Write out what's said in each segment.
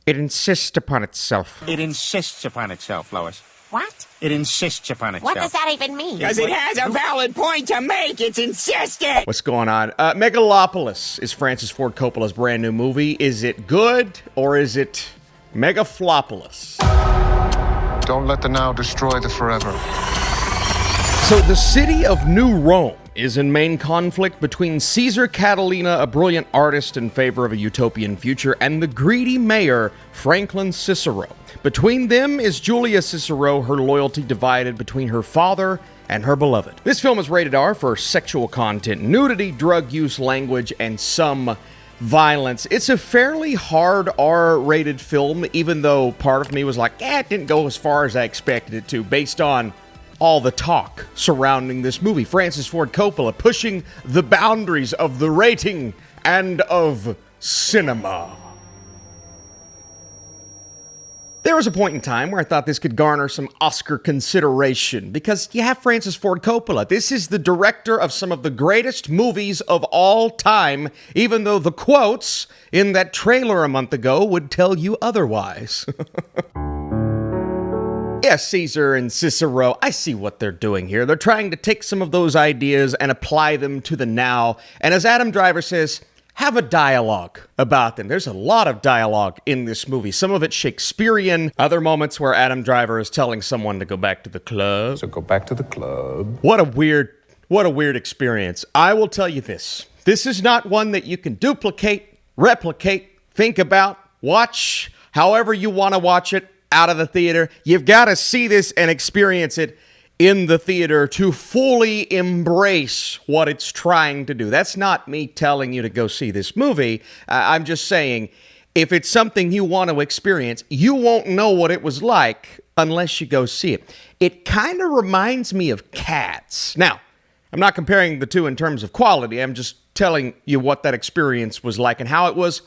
It insists upon itself. It insists upon itself, Lois. What? It insists upon itself. What does that even mean? Because it has a valid point to make. It's insistent. What's going on? Megalopolis is Francis Ford Coppola's brand new movie. Is it good or is it megaflopolis? Don't let the now destroy the forever. So the city of New Rome is in main conflict between Cesar Catilina, a brilliant artist in favor of a utopian future, and the greedy mayor, Franklyn Cicero. Between them is Julia Cicero, her loyalty divided between her father and her beloved. This film is rated R for sexual content, nudity, drug use, language, and some violence. It's a fairly hard R-rated film, even though part of me was like, it didn't go as far as I expected it to, based on all the talk surrounding this movie. Francis Ford Coppola pushing the boundaries of the rating and of cinema. There was a point in time where I thought this could garner some Oscar consideration, because you have Francis Ford Coppola. This is the director of some of the greatest movies of all time, even though the quotes in that trailer a month ago would tell you otherwise. Yes, Cesar and Cicero, I see what they're doing here. They're trying to take some of those ideas and apply them to the now, and as Adam Driver says, have a dialogue about them. There's a lot of dialogue in this movie. Some of it Shakespearean, other moments where Adam Driver is telling someone to go back to the club. So go back to the club. What a weird experience. I will tell you this. This is not one that you can duplicate, replicate, think about, watch however you want to watch it out of the theater. You've got to see this and experience it in the theater to fully embrace what it's trying to do. That's not me telling you to go see this movie. I'm just saying, if it's something you want to experience, you won't know what it was like unless you go see it. It kind of reminds me of Cats. Now, I'm not comparing the two in terms of quality. I'm just telling you what that experience was like and how it was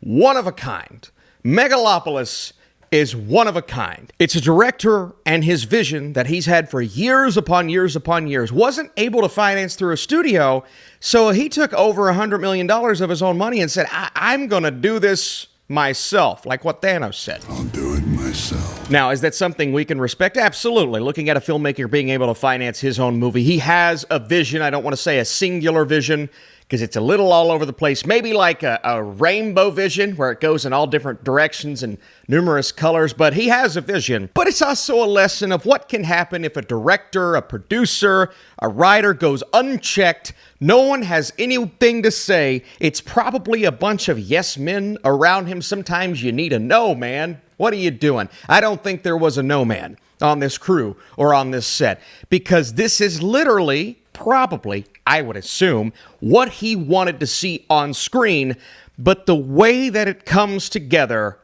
one of a kind. Megalopolis is one of a kind. It's a director and his vision that he's had for years upon years upon years. Wasn't able to finance through a studio, so he took over $100 million of his own money and said, I'm going to do this myself, like what Thanos said. I'll do it myself. Now, is that something we can respect? Absolutely. Looking at a filmmaker being able to finance his own movie, he has a vision. I don't want to say a singular vision, because it's a little all over the place. Maybe like a rainbow vision where it goes in all different directions and numerous colors, but he has a vision. But it's also a lesson of what can happen if a director, a producer, a writer goes unchecked. No one has anything to say. It's probably a bunch of yes men around him. Sometimes you need a no man. What are you doing? I don't think there was a no man on this crew or on this set, because this is literally, probably, I would assume, what he wanted to see on screen, but the way that it comes together,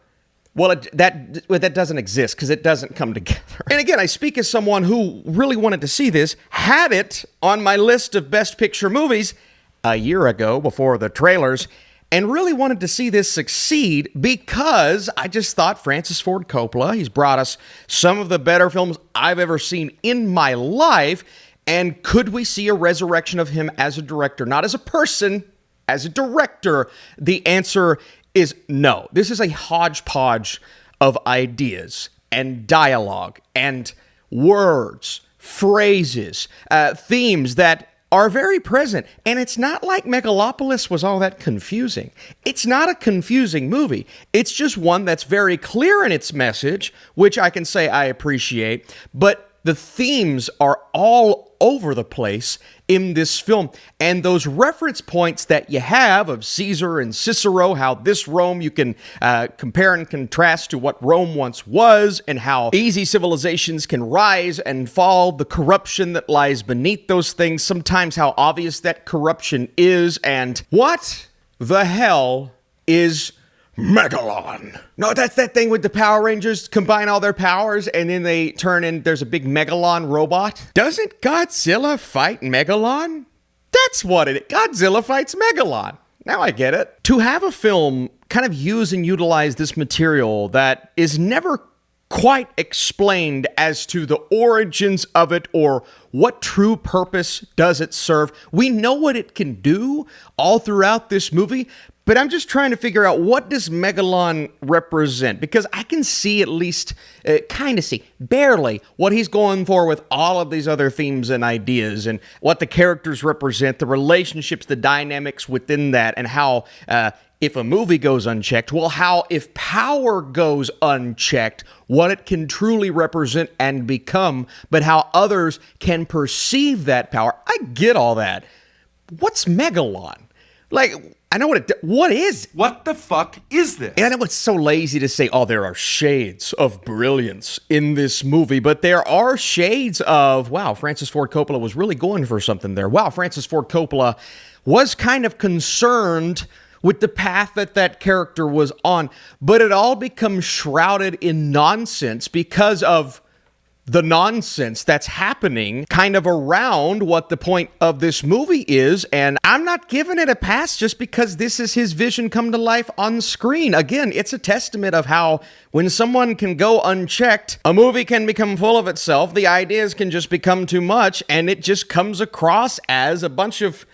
well, that doesn't exist, because it doesn't come together. And again, I speak as someone who really wanted to see this, had it on my list of Best Picture movies a year ago before the trailers, and really wanted to see this succeed because I just thought Francis Ford Coppola, he's brought us some of the better films I've ever seen in my life. And could we see a resurrection of him as a director? Not as a person, as a director. The answer is no. This is a hodgepodge of ideas and dialogue and words, phrases, themes that are very present. And it's not like Megalopolis was all that confusing. It's not a confusing movie. It's just one that's very clear in its message, which I can say I appreciate. But the themes are all over the place in this film. And those reference points that you have of Caesar and Cicero, how this Rome you can compare and contrast to what Rome once was, and how easy civilizations can rise and fall, the corruption that lies beneath those things, sometimes how obvious that corruption is, and what the hell is Megalon? No, that's that thing with the Power Rangers combine all their powers and then they turn in, there's a big Megalon robot. Doesn't Godzilla fight Megalon? That's what it is. Godzilla fights Megalon. Now I get it. To have a film kind of use and utilize this material that is never quite explained as to the origins of it or what true purpose does it serve. We know what it can do all throughout this movie, But I'm just trying to figure out, what does Megalon represent? Because I can see at least, barely, what he's going for with all of these other themes and ideas, and what the characters represent, the relationships, the dynamics within that, and how, if a movie goes unchecked, how if power goes unchecked, what it can truly represent and become, but how others can perceive that power. I get all that. What's Megalon? I know what is? What the fuck is this? And I know it's so lazy to say, there are shades of brilliance in this movie, but there are shades of, wow, Francis Ford Coppola was really going for something there. Wow, Francis Ford Coppola was kind of concerned with the path that character was on, but it all becomes shrouded in nonsense because of the nonsense that's happening kind of around what the point of this movie is. And I'm not giving it a pass just because this is his vision come to life on screen. Again, it's a testament of how when someone can go unchecked, a movie can become full of itself. The ideas can just become too much, and it just comes across as a bunch of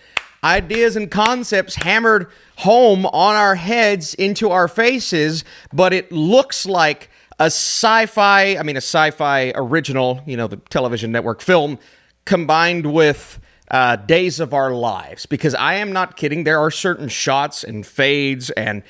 ideas and concepts hammered home on our heads into our faces, but it looks like a sci-fi original, the television network film, combined with Days of Our Lives. Because I am not kidding, there are certain shots and fades and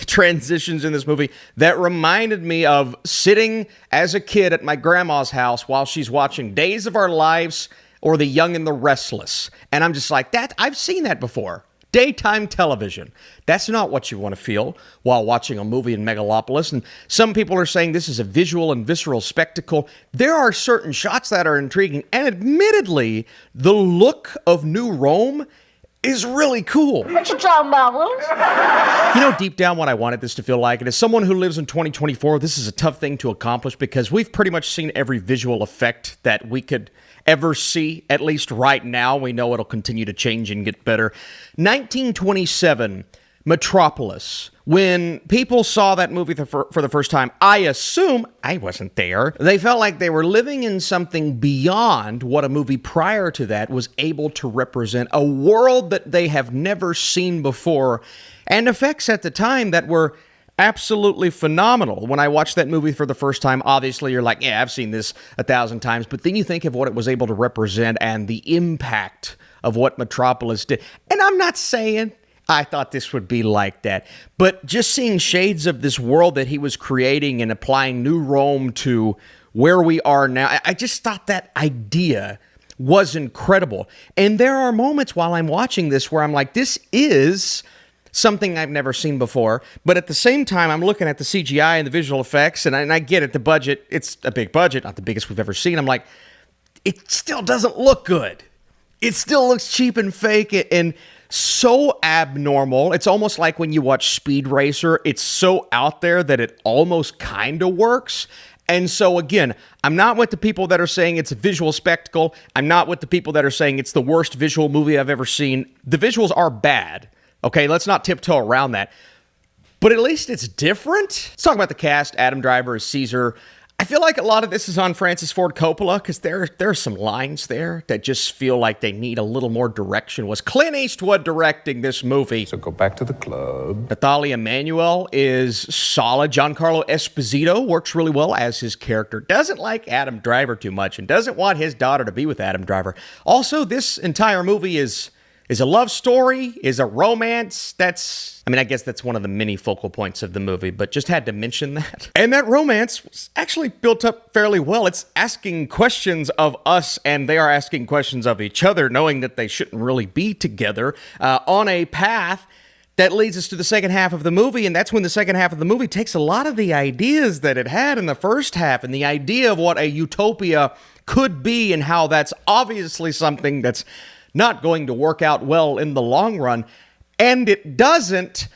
transitions in this movie that reminded me of sitting as a kid at my grandma's house while she's watching Days of Our Lives or The Young and the Restless. And I'm just like, I've seen that before. Daytime television. That's not what you want to feel while watching a movie in Megalopolis. And some people are saying this is a visual and visceral spectacle. There are certain shots that are intriguing. And admittedly, the look of New Rome is really cool. What you talking about, Willis? Deep down what I wanted this to feel like, and as someone who lives in 2024, this is a tough thing to accomplish because we've pretty much seen every visual effect that we could ever see, at least right now. We know it'll continue to change and get better. 1927, Metropolis. When people saw that movie for the first time, I assume, I wasn't there, they felt like they were living in something beyond what a movie prior to that was able to represent, a world that they have never seen before, and effects at the time that were absolutely phenomenal. When I watched that movie for the first time, obviously you're like, yeah, I've seen this 1,000 times, but then you think of what it was able to represent and the impact of what Metropolis did. And I'm not saying I thought this would be like that, but just seeing shades of this world that he was creating and applying New Rome to where we are now, I just thought that idea was incredible. And there are moments while I'm watching this where I'm like, this is something I've never seen before, but at the same time, I'm looking at the CGI and the visual effects, and I get it, the budget, it's a big budget, not the biggest we've ever seen. I'm like, it still doesn't look good. It still looks cheap and fake and so abnormal. It's almost like when you watch Speed Racer, it's so out there that it almost kind of works. And so again, I'm not with the people that are saying it's a visual spectacle. I'm not with the people that are saying it's the worst visual movie I've ever seen. The visuals are bad. Okay, let's not tiptoe around that. But at least it's different. Let's talk about the cast. Adam Driver as Cesar. I feel like a lot of this is on Francis Ford Coppola because there are some lines there that just feel like they need a little more direction. Was Clint Eastwood directing this movie? So go back to the club. Nathalie Emmanuel is solid. Giancarlo Esposito works really well as his character. Doesn't like Adam Driver too much and doesn't want his daughter to be with Adam Driver. Also, this entire movie is a love story, is a romance. I guess that's one of the many focal points of the movie, but just had to mention that. And that romance was actually built up fairly well. It's asking questions of us, and they are asking questions of each other, knowing that they shouldn't really be together on a path that leads us to the second half of the movie, and that's when the second half of the movie takes a lot of the ideas that it had in the first half, and the idea of what a utopia could be, and how that's obviously something that's not going to work out well in the long run, and it doesn't.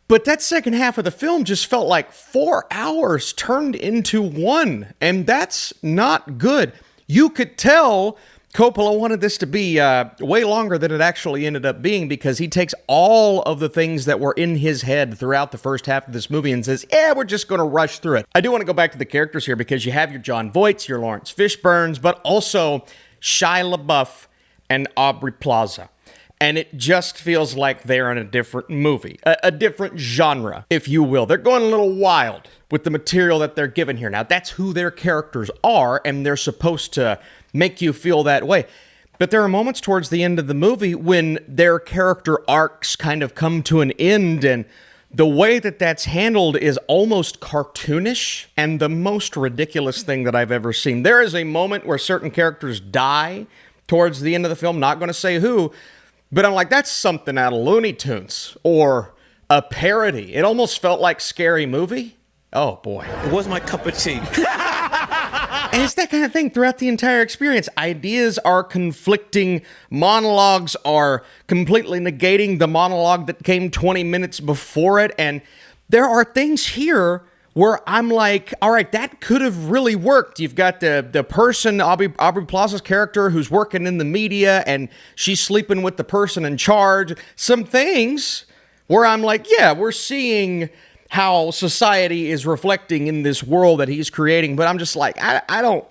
But that second half of the film just felt like 4 hours turned into one, and that's not good. You could tell Coppola wanted this to be way longer than it actually ended up being, because he takes all of the things that were in his head throughout the first half of this movie and says, yeah, we're just going to rush through it. I do want to go back to the characters here, because you have your Jon Voights, your Lawrence Fishburnes, but also Shia LaBeouf and Aubrey Plaza. And it just feels like they're in a different movie, a different genre, if you will. They're going a little wild with the material that they're given here. Now, that's who their characters are, and they're supposed to make you feel that way. But there are moments towards the end of the movie when their character arcs kind of come to an end, and the way that that's handled is almost cartoonish and the most ridiculous thing that I've ever seen. There is a moment where certain characters die towards the end of the film, not going to say who, but I'm like, that's something out of Looney Tunes or a parody. It almost felt like Scary Movie. Oh, boy. It was my cup of tea. And it's that kind of thing throughout the entire experience. Ideas are conflicting. Monologues are completely negating the monologue that came 20 minutes before it. And there are things here where I'm like, all right, that could have really worked. You've got the person, Aubrey Plaza's character, who's working in the media, and she's sleeping with the person in charge. Some things where I'm like, yeah, we're seeing how society is reflecting in this world that he's creating, but I'm just like, I don't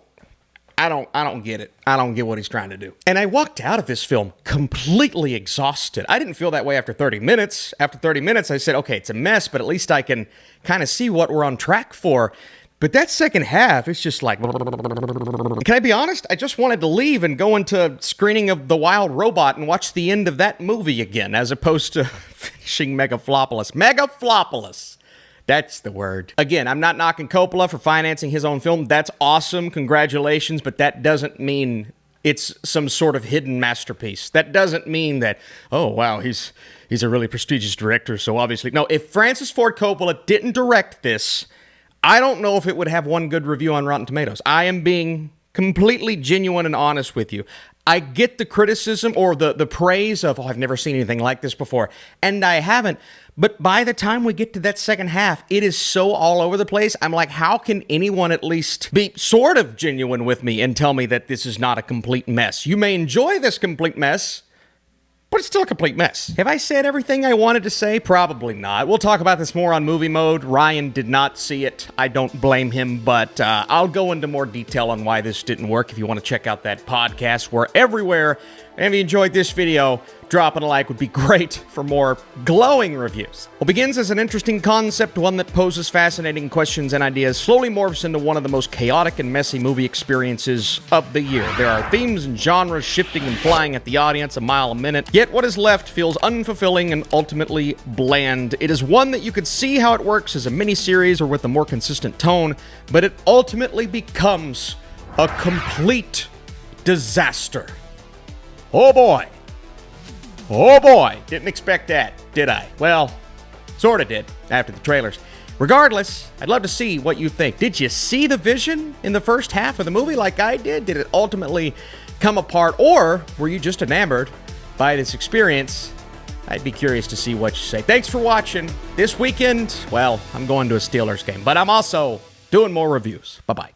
get it. I don't get what he's trying to do. And I walked out of this film completely exhausted. I didn't feel that way after 30 minutes. After 30 minutes, I said, okay, it's a mess, but at least I can kind of see what we're on track for. But that second half, it's just like, can I be honest? I just wanted to leave and go into screening of The Wild Robot and watch the end of that movie again, as opposed to finishing Megalopolis. Megalopolis. That's the word. Again, I'm not knocking Coppola for financing his own film. That's awesome. Congratulations. But that doesn't mean it's some sort of hidden masterpiece. That doesn't mean that, oh, wow, he's a really prestigious director, so obviously. No, if Francis Ford Coppola didn't direct this, I don't know if it would have one good review on Rotten Tomatoes. I am being completely genuine and honest with you. I get the criticism or the praise of, oh, I've never seen anything like this before. And I haven't. But by the time we get to that second half, it is so all over the place. I'm like, how can anyone at least be sort of genuine with me and tell me that this is not a complete mess? You may enjoy this complete mess, but it's still a complete mess. Have I said everything I wanted to say? Probably not. We'll talk about this more on Movie Mode. Ryan did not see it. I don't blame him, but I'll go into more detail on why this didn't work if you want to check out that podcast. We're everywhere. And if you enjoyed this video, dropping a like would be great for more glowing reviews. What begins as an interesting concept, one that poses fascinating questions and ideas, slowly morphs into one of the most chaotic and messy movie experiences of the year. There are themes and genres shifting and flying at the audience a mile a minute, yet what is left feels unfulfilling and ultimately bland. It is one that you could see how it works as a miniseries or with a more consistent tone, but it ultimately becomes a complete disaster. Oh boy. Oh boy. Didn't expect that, did I? Well, sort of did after the trailers. Regardless, I'd love to see what you think. Did you see the vision in the first half of the movie like I did? Did it ultimately come apart, or were you just enamored by this experience? I'd be curious to see what you say. Thanks for watching. This weekend, well, I'm going to a Steelers game, but I'm also doing more reviews. Bye-bye.